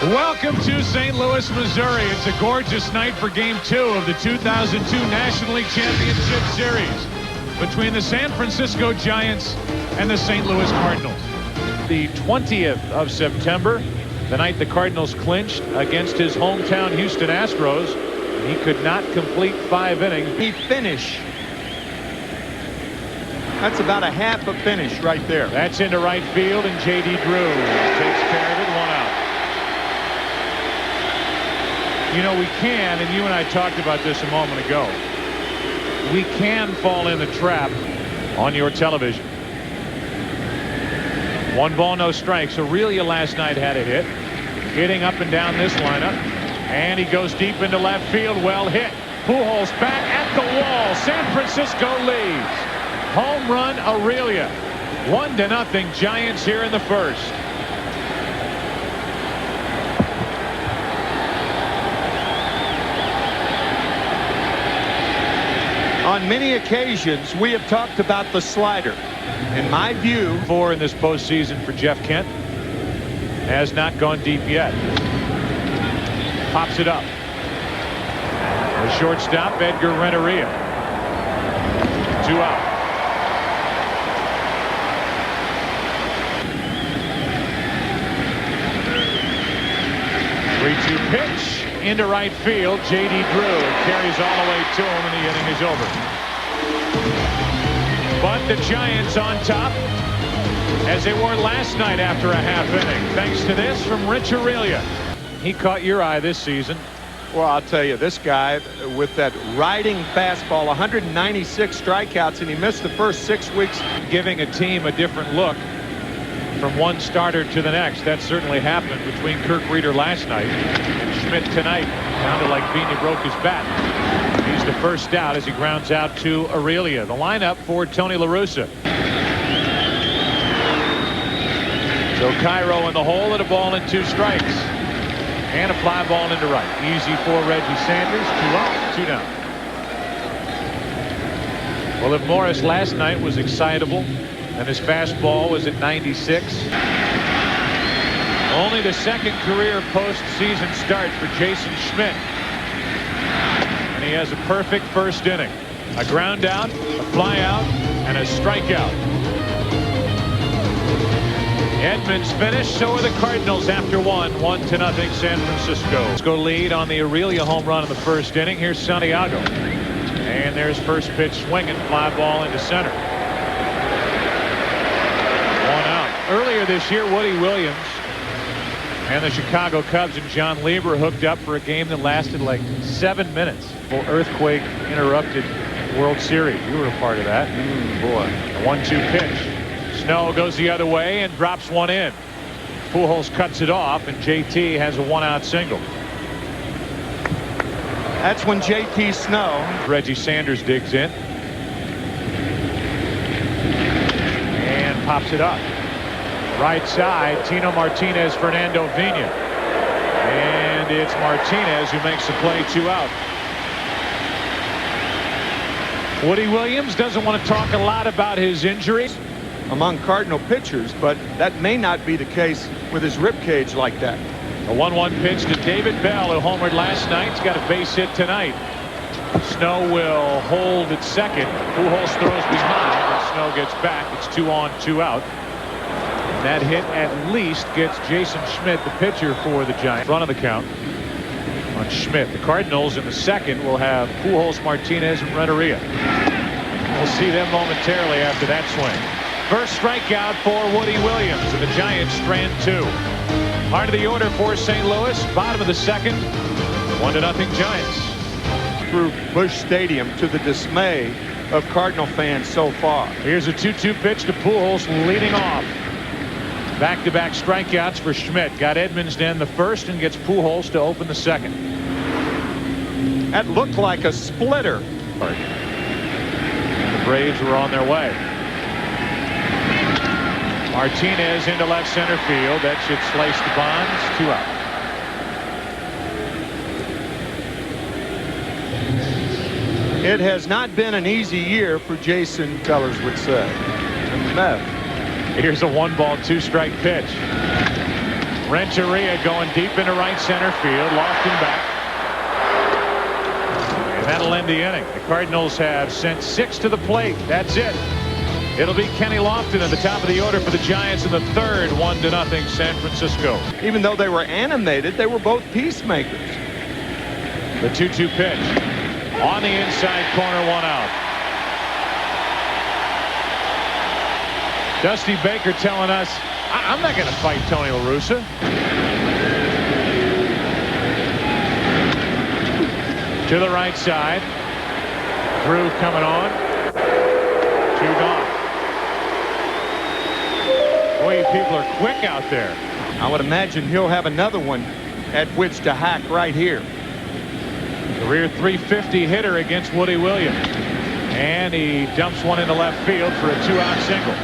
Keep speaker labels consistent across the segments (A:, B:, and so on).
A: Welcome to St. Louis, Missouri. It's a gorgeous night for Game 2 of the 2002 National League Championship Series between the San Francisco Giants and the St. Louis Cardinals. The 20th of September, the night the Cardinals clinched against his hometown Houston Astros. He could not complete 5 innings.
B: He finished. That's about a half a finish right there.
A: That's into right field, and J.D. Drew takes care of it. 1 out. You know, we can, and you and I talked about this a moment ago, we can fall in the trap on your television. 1 ball, no strikes. Aurelia last night had a hit, hitting up and down this lineup, and he goes deep into left field. Well hit. Pujols back at the wall. San Francisco leads. Home run, Aurelia. 1-0 Giants here in the first.
B: On many occasions, we have talked about the slider. In my view,
A: 4 in this postseason for Jeff Kent. Has not gone deep yet. Pops it up. The shortstop, Edgar Renteria. 2 out. Three-two pitch into right field. J.D. Drew carries all the way to him, and the inning is over. But the Giants on top, as they were last night after a half inning, thanks to this from Rich Aurelia. He caught your eye this season.
B: Well, I'll tell you, this guy with that riding fastball, 196 strikeouts, and he missed the first 6 weeks.
A: Giving a team a different look from one starter to the next. That certainly happened between Kirk Reeder last night and Schmidt tonight. Sounded like Vini broke his bat. He's the first out as he grounds out to Aurelia. The lineup for Tony La Russa. So Cairo in the hole and a ball and 2 strikes. And a fly ball into right. Easy for Reggie Sanders. 2 up, 2 down. Well, if Morris last night was excitable and his fastball was at 96. Only the 2nd career postseason start for Jason Schmidt. And he has a perfect first inning. A ground out, a fly out, and a strikeout. Edmonds finished, so are the Cardinals after 1-0 San Francisco. Let's go lead on the Aurelia home run in the first inning. Here's Santiago. And there's first pitch swinging, fly ball into center. 1 out. Earlier this year, Woody Williams and the Chicago Cubs and John Lieber hooked up for a game that lasted like 7 minutes. Well, earthquake interrupted World Series. You were a part of that.
B: Boy.
A: A 1-2 pitch. Snow goes the other way and drops one in. Pujols cuts it off, and JT has a 1-out single.
B: That's when JT Snow.
A: Reggie Sanders digs in and pops it up. Right side, Tino Martinez, Fernando Vina. And it's Martinez who makes the play. 2 out. Woody Williams doesn't want to talk a lot about his injuries
B: Among Cardinal pitchers, but that may not be the case with his rib cage like that.
A: A 1-1 pitch to David Bell, who homered last night. He's got a base hit tonight. Snow will hold at second. Pujols throws behind, and Snow gets back. It's 2 on, 2 out. And that hit at least gets Jason Schmidt, the pitcher for the Giants, front of the count on Schmidt. The Cardinals in the second will have Pujols, Martinez, and Renteria. We'll see them momentarily after that swing. First strikeout for Woody Williams, and the Giants strand 2. Heart of the order for St. Louis. Bottom of the second. 1-0 Giants.
B: Through Busch Stadium, to the dismay of Cardinal fans so far.
A: Here's a 2-2 pitch to Pujols, leading off. Back-to-back strikeouts for Schmidt. Got Edmonds to end the first and gets Pujols to open the second.
B: That looked like a splitter.
A: And the Braves were on their way. Martinez into left center field. That should slice the Bonds. 2 out.
B: It has not been an easy year for Jason, Tellers would say.
A: Here's a 1-ball, 2-strike pitch. Renteria going deep into right center field. Lofton back. And that'll end the inning. The Cardinals have sent 6 to the plate. That's it. It'll be Kenny Lofton at the top of the order for the Giants in the third. 1-0 San Francisco.
B: Even though they were animated, they were both peacemakers.
A: The 2-2 pitch. On the inside corner, 1 out. Dusty Baker telling us, I'm not going to fight Tony La Russa. To the right side. Drew coming on. 2 gone. Boy, you people are quick out there.
B: I would imagine he'll have another one at which to hack right here.
A: Career .350 hitter against Woody Williams. And he dumps one into left field for a 2-out single.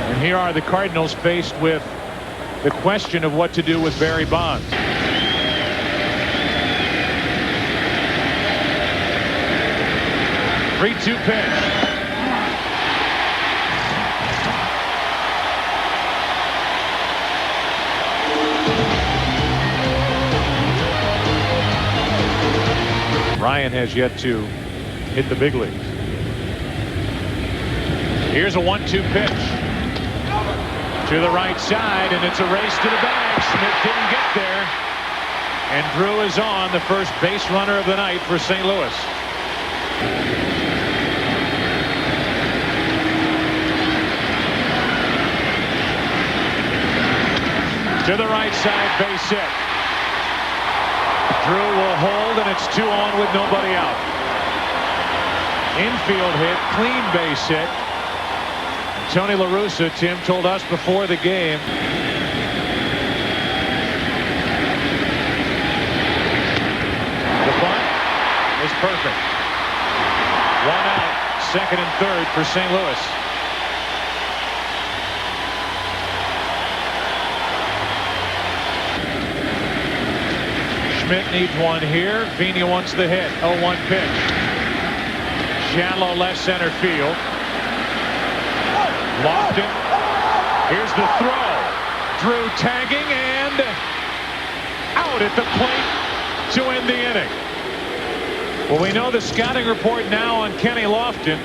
A: And here are the Cardinals faced with the question of what to do with Barry Bonds. Three-two pitch. Ryan has yet to hit the big leagues. Here's a 1-2 pitch to the right side, and it's a race to the bag. Schmidt didn't get there, and Drew is on, the first base runner of the night for St. Louis. To the right side, base hit. Drew will hold, and it's 2 on with nobody out. Infield hit, clean base hit. And Tony La Russa, Tim told us before the game, the bunt was perfect. 1 out, second and third for St. Louis. Schmidt needs one here. Vina wants the hit. 0-1 pitch. Shallow left center field. Lofton. Here's the throw. Drew tagging and out at the plate to end the inning. Well, we know the scouting report now on Kenny Lofton.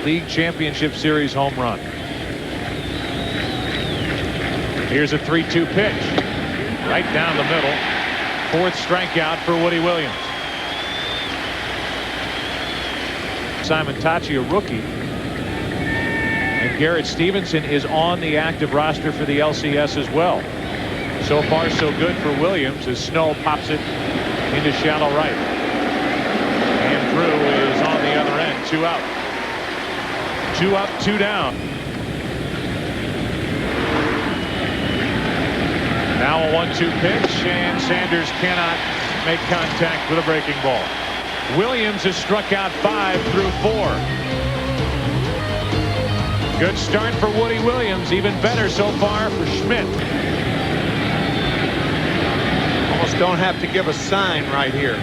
A: League Championship Series home run. Here's a 3-2 pitch. Right down the middle. 4th strikeout for Woody Williams. Simon Tachi, a rookie. And Garrett Stevenson is on the active roster for the LCS as well. So far, so good for Williams as Snow pops it into shallow right. And Drew is on the other end. 2 out. 2 up, 2 down. Now a 1-2 pitch, and Sanders cannot make contact with a breaking ball. Williams has struck out 5 through 4. Good start for Woody Williams. Even better so far for Schmidt.
B: Almost don't have to give a sign right here.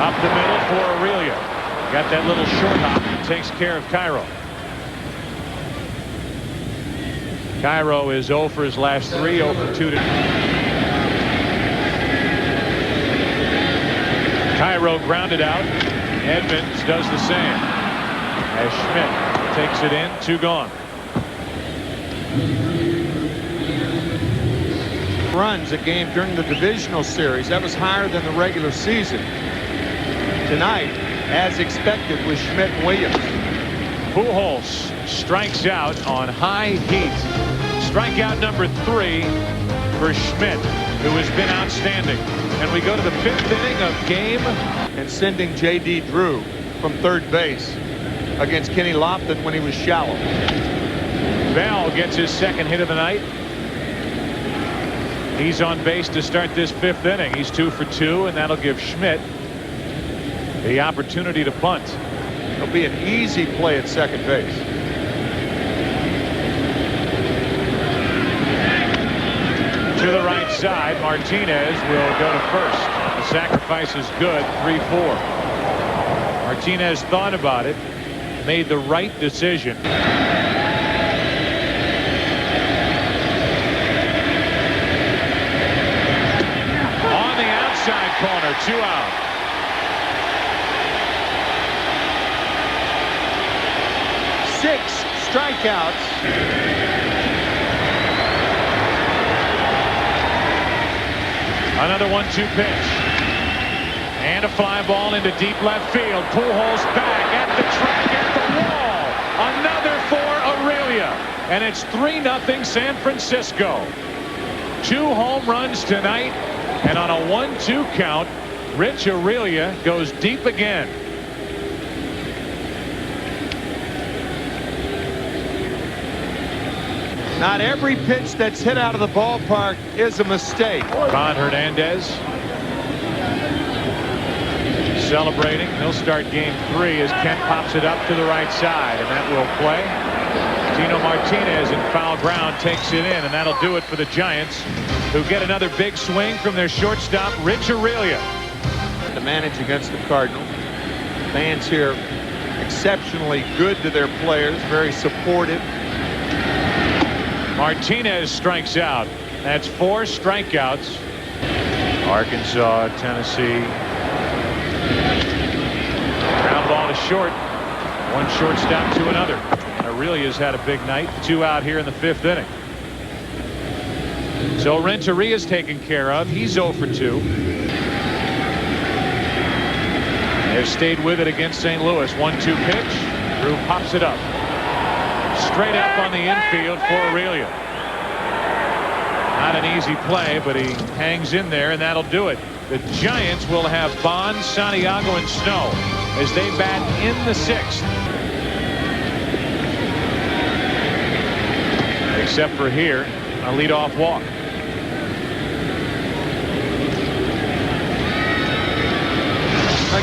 A: Up the middle for Aurelia. Got that little short hop and takes care of Cairo. Cairo is 0 for his last 3, 0 for 2 Cairo grounded out. Edmonds does the same as Schmidt takes it in. 2 gone.
B: Runs a game during the divisional series. That was higher than the regular season. Tonight, as expected, with Schmidt and Williams.
A: Pujols strikes out on high heat. Strikeout number 3 for Schmidt, who has been outstanding. And we go to the 5th inning of game.
B: And sending J.D. Drew from third base against Kenny Lofton when he was shallow.
A: Bell gets his 2nd hit of the night. He's on base to start this 5th inning. He's 2 for 2, and that'll give Schmidt the opportunity to bunt.
B: It'll be an easy play at second base.
A: To the right side, Martinez will go to first. The sacrifice is good. 3-4. Martinez thought about it, made the right decision. 2 out.
B: Six strikeouts.
A: Another 1-2 pitch. And a fly ball into deep left field. Pujols back at the track at the wall. Another for Aurelia. And it's 3-0 San Francisco. 2 home runs tonight. And on a 1-2 count, Rich Aurelia goes deep again.
B: Not every pitch that's hit out of the ballpark is a mistake.
A: Ron Hernandez celebrating. He'll start game 3 as Kent pops it up to the right side, and that will play. Tino Martinez in foul ground takes it in, and that'll do it for the Giants, who get another big swing from their shortstop, Rich Aurelia.
B: To manage against the Cardinals. Fans here exceptionally good to their players, very supportive.
A: Martinez strikes out. That's 4 strikeouts. Arkansas, Tennessee. Ground ball to short. One shortstop to another. And Aurelia's had a big night. 2 out here in the 5th inning. So Renteria's taken care of. He's 0 for 2. They've stayed with it against St. Louis. 1-2 pitch. Drew pops it up. Straight up on the infield for Aurelia. Not an easy play, but he hangs in there, and that'll do it. The Giants will have Bonds, Santiago, and Snow as they bat in the 6th. Except for here, a leadoff walk.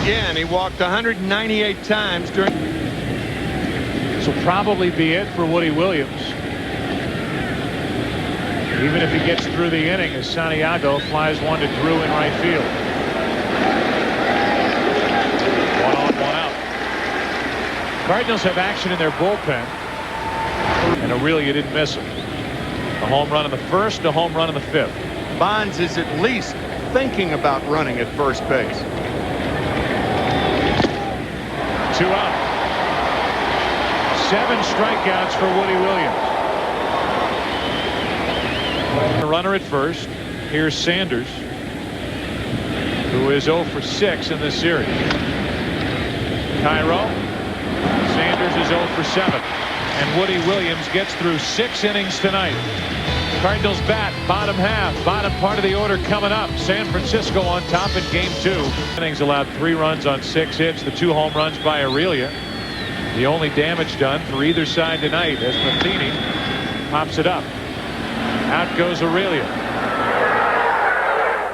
B: Again, he walked 198 times during.
A: This will probably be it for Woody Williams. Even if he gets through the inning, as Santiago flies one to Drew in right field. 1 on, 1 out. Cardinals have action in their bullpen, and Aurelia didn't miss him. A home run in the 1st, a home run in the 5th.
B: Bonds is at least thinking about running at first base.
A: 2 out. 7 strikeouts for Woody Williams. A runner at first. Here's Sanders, who is 0 for 6 in this series. Cairo. Sanders is 0 for 7. And Woody Williams gets through 6 innings tonight. Cardinals bat bottom half, bottom part of the order coming up. San Francisco on top in game 2. Innings allowed 3 runs on 6 hits. The 2 home runs by Aurelia. The only damage done for either side tonight as Matheny pops it up. Out goes Aurelia.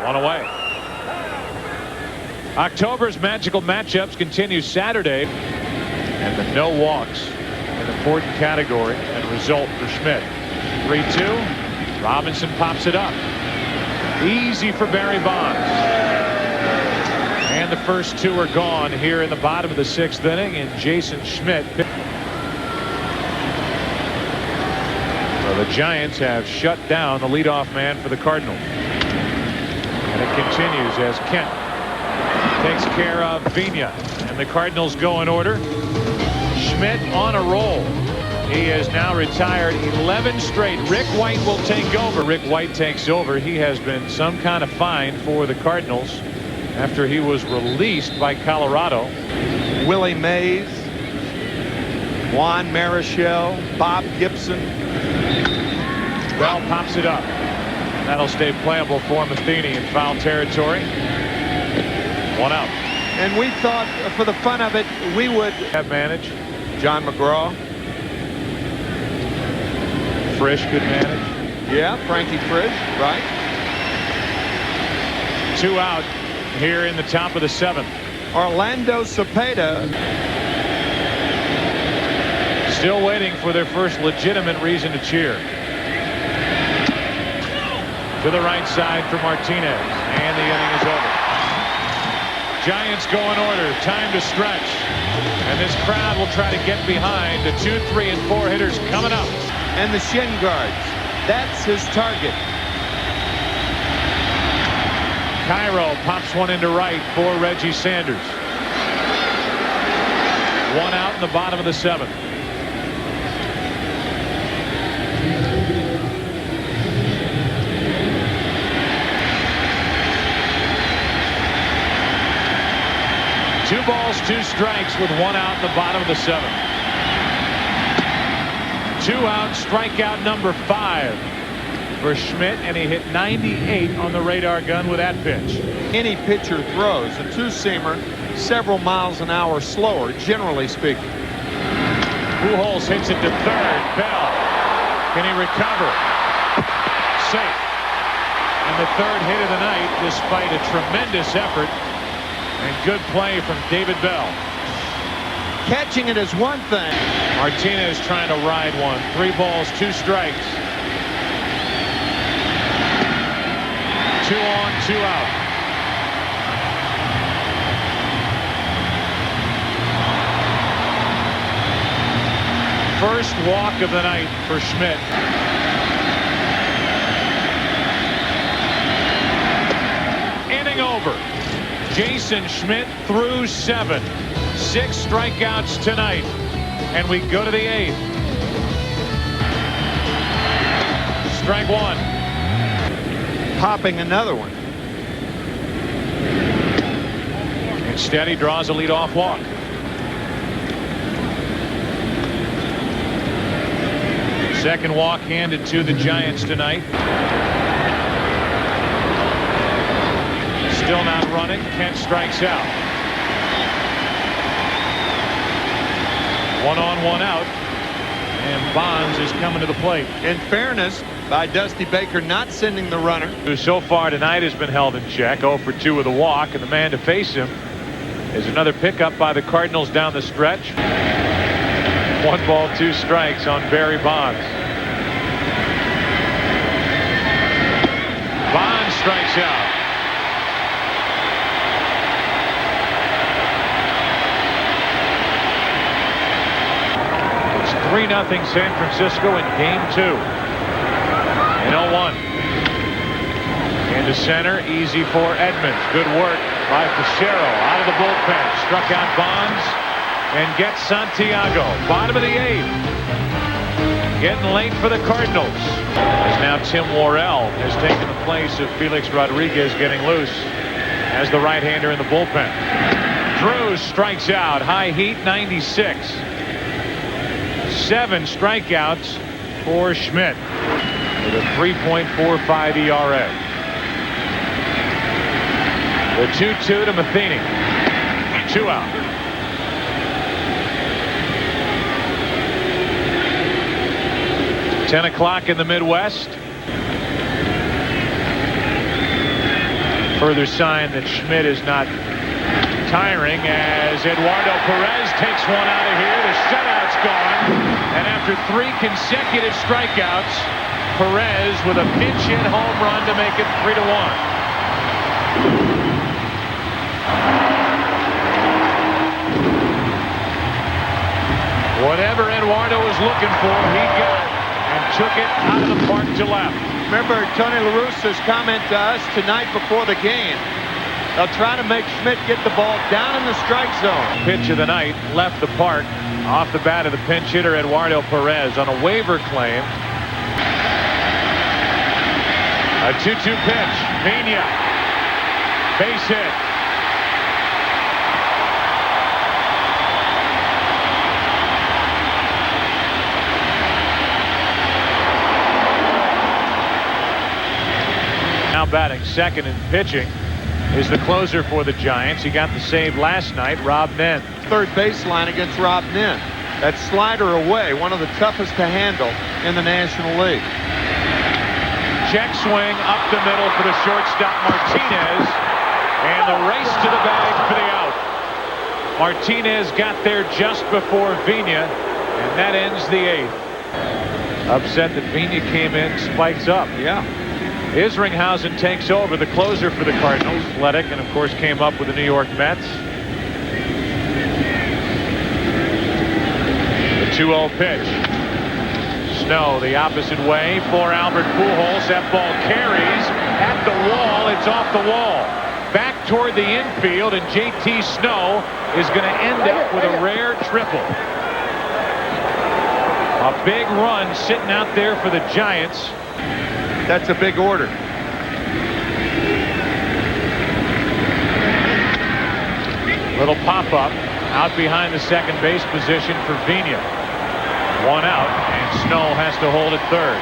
A: 1 away. October's magical matchups continue Saturday. And the no walks, an important category and result for Schmidt. 3-2. Robinson pops it up. Easy for Barry Bonds. And the first 2 are gone here in the bottom of the 6th inning, and Jason Schmidt. So the Giants have shut down the leadoff man for the Cardinals. And it continues as Kent takes care of Vina, and the Cardinals go in order. Schmidt on a roll. He has now retired 11 straight. Rick White will take over. Rick White takes over. He has been some kind of fine for the Cardinals after he was released by Colorado.
B: Willie Mays, Juan Marichal, Bob Gibson.
A: Bell pops it up. That'll stay playable for Matheny in foul territory. 1 out.
B: And we thought, for the fun of it, we would
A: have managed.
B: John McGraw.
A: Frisch could manage.
B: Yeah, Frankie Frisch, right.
A: 2 out here in the top of the 7th.
B: Orlando Cepeda.
A: Still waiting for their first legitimate reason to cheer. To the right side for Martinez. And the inning is over. Giants go in order. Time to stretch. And this crowd will try to get behind the 2, 3, and 4 hitters coming up.
B: And the shin guards. That's his target.
A: Cairo pops one into right for Reggie Sanders. One out in the bottom of the seventh. Two balls, two strikes with one out in the bottom of the seventh. 2 out, strikeout number 5 for Schmidt, and he hit 98 on the radar gun with that pitch.
B: Any pitcher throws a two-seamer several miles an hour slower, generally speaking.
A: Pujols hits it to third. Bell, can he recover? Safe. And the third hit of the night, despite a tremendous effort and good play from David Bell.
B: Catching it is one thing.
A: Martinez trying to ride one. 3 balls, 2 strikes. 2 on, 2 out. First walk of the night for Schmidt. Inning over. Jason Schmidt threw 7. 6 strikeouts tonight. And we go to the 8th. Strike 1.
B: Popping another one.
A: Instead, he draws a leadoff walk. Second walk handed to the Giants tonight. Still not running. Kent strikes out. 1 on, 1 out. And Bonds is coming to the plate.
B: In fairness, by Dusty Baker not sending the runner.
A: Who so far tonight has been held in check. 0 for 2 with a walk, and the man to face him is another pickup by the Cardinals down the stretch. 1 ball, 2 strikes on Barry Bonds. Bonds strikes out. It's 3-0 San Francisco in game 2. In 0-1. Into center, easy for Edmonds. Good work by Fichero out of the bullpen. Struck out Bonds and gets Santiago. Bottom of the 8th. Getting late for the Cardinals. As now Tim Worrell has taken the place of Felix Rodriguez getting loose as the right-hander in the bullpen. Drews strikes out. High heat, 96. 7 strikeouts for Schmidt with a 3.45 ERA. The 2-2 to Matheny. 2 out. Ten o'clock in the Midwest. Further sign that Schmidt is not tiring as Eduardo Perez takes one out of here. The shutout's gone. And after 3 consecutive strikeouts, Perez with a pinch hit home run to make it 3-1. Whatever Eduardo was looking for, he got it and took it out of the park to left.
B: Remember Tony La Russa's comment to us tonight before the game. They'll try to make Schmidt get the ball down in the strike zone.
A: Pitch of the night left the park off the bat of the pinch hitter Eduardo Perez on a waiver claim. A 2-2 pitch. Pena. Base hit. Now batting second and pitching is the closer for the Giants. He got the save last night, Rob Nen.
B: Third baseline against Rob Nen. That slider away, one of the toughest to handle in the National League.
A: Check swing up the middle for the shortstop Martinez, and the race to the bag for the out. Martinez got there just before Vina, and that ends the 8th. Upset that Vina came in, spikes up.
B: Yeah.
A: Isringhausen takes over, the closer for the Cardinals. Athletic, and of course came up with the New York Mets. The 2-0 pitch. Snow the opposite way for Albert Pujols. That ball carries at the wall. It's off the wall. toward the infield, and JT Snow is going to end up with a rare triple. A big run sitting out there for the Giants.
B: That's a big order.
A: Little pop-up out behind the second base position for Vina. One out, and Snow has to hold at third.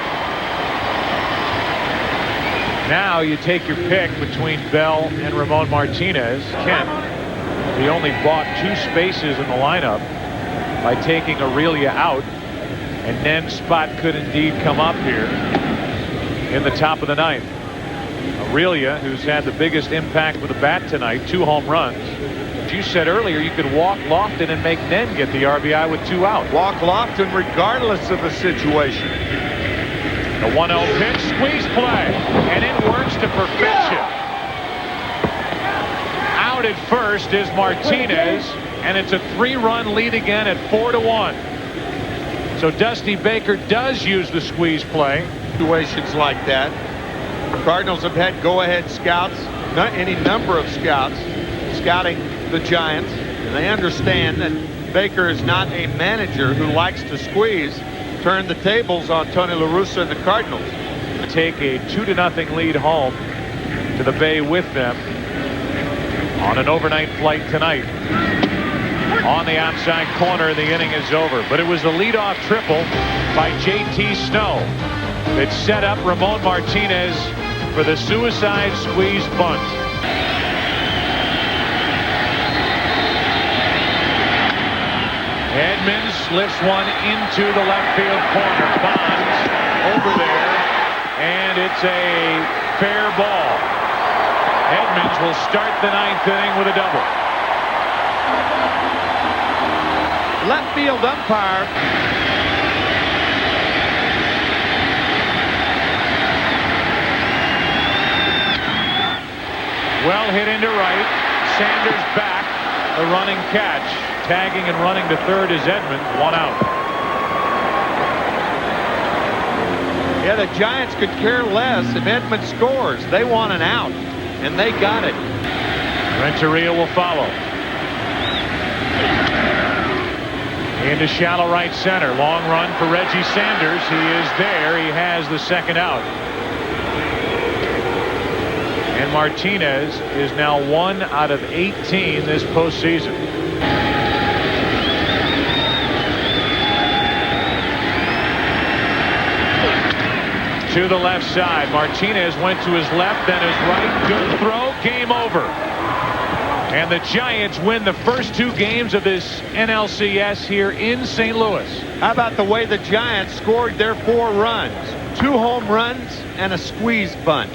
A: Now you take your pick between Bell and Ramon Martinez. Kent, he only bought 2 spaces in the lineup by taking Aurelia out, and Nen's spot could indeed come up here in the top of the ninth. Aurelia, who's had the biggest impact with the bat tonight, 2 home runs. As you said earlier, you could walk Lofton and make Nen get the RBI with 2 out.
B: Walk Lofton regardless of the situation.
A: The 1-0 pitch, squeeze play, and it works to perfection. Out at first is Martinez, and it's a 3-run lead again at 4-1. So Dusty Baker does use the squeeze play.
B: Situations like that. The Cardinals have had go-ahead scouts, any number of scouts, scouting the Giants, and they understand that Baker is not a manager who likes to squeeze. Turn the tables on Tony La Russa and the Cardinals.
A: Take a 2-0 lead home to the Bay with them on an overnight flight tonight. On the outside corner, the inning is over, but it was the leadoff triple by JT Snow that set up Ramon Martinez for the suicide squeeze bunt. Edmonds lifts one into the left field corner. Bonds over there, and it's a fair ball. Edmonds will start the 9th inning with a double.
B: Left field umpire.
A: Well hit into right. Sanders back. The running catch. Tagging and running to third is Edmonds. 1 out.
B: Yeah, the Giants could care less if Edmonds scores. They want an out, and they got it.
A: Renteria will follow. Into shallow right center. Long run for Reggie Sanders. He is there. He has the second out. And Martinez is now 1 out of 18 this postseason. To the left side. Martinez went to his left, then his right. Good throw. Game over. And the Giants win the first 2 games of this NLCS here in St. Louis.
B: How about the way the Giants scored their 4 runs? 2 home runs and a squeeze bunt.